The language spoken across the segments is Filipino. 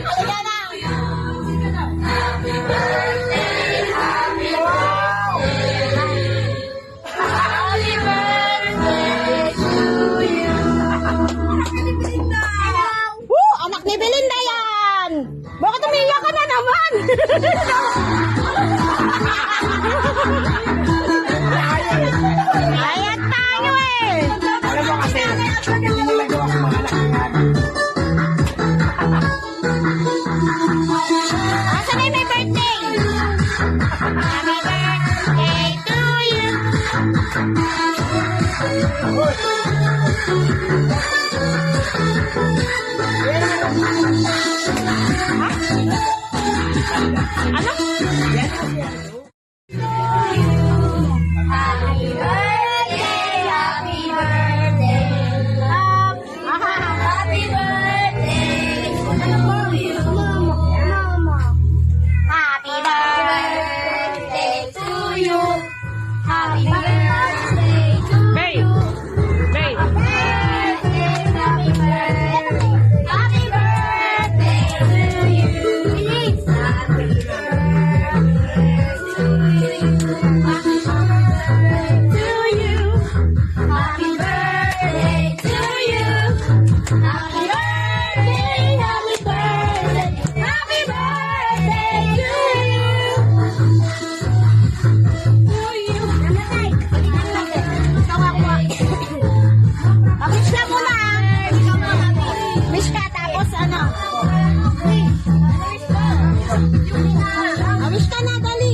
Halika na. Happy birthday, happy birthday. Happy birthday to you. Woo! Anak ni Belinda yan! Bakit umiiyak ka na naman? Ayan tayo eh! Alam mo kasi, hindi nila gawa sa mga anak ng Asan ay may birthday? Happy birthday to you! Ano? Happy birthday, happy birthday. Happy birthday to you. Happy birthday to you. Happy birthday to Bay! you. Bay! Happy birthday. Happy birthday to you. Happy birthday to you. Happy birthday, happy birthday, happy birthday to you. Mag-wish na muna ah! Wish ka tapos ano? Wish ka na, dali!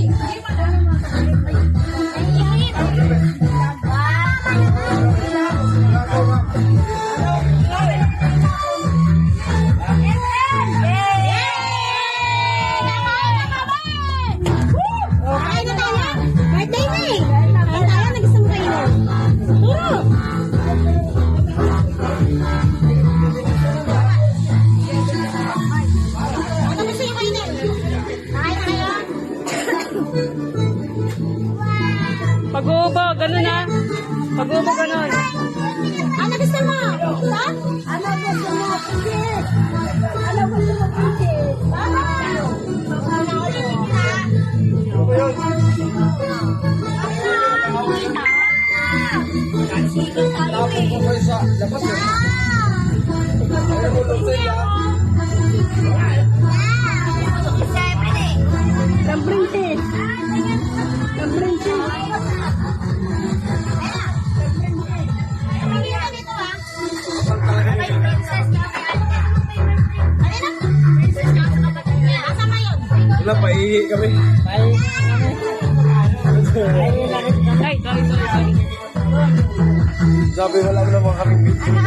Kain na tayo! Birthday na eh! Kain tayo, nag-isang kainin. Turo! Ano gusto niyo kainin? Kain na kayo? Pag-uubog, gano'n na. Pag-uubog, gano'n. Ano gusto mo? Ha? Ano gusto mo? Pikit! Ano gusto mo? Pikit! Tapos po kayo sa labas eh. Ayaw mo doon sa iya. Lambritis! Lambritis! Kapag talaga yun. Wala, paihi kami. Ay, sorry. Sabi, wala mo naman kami picture.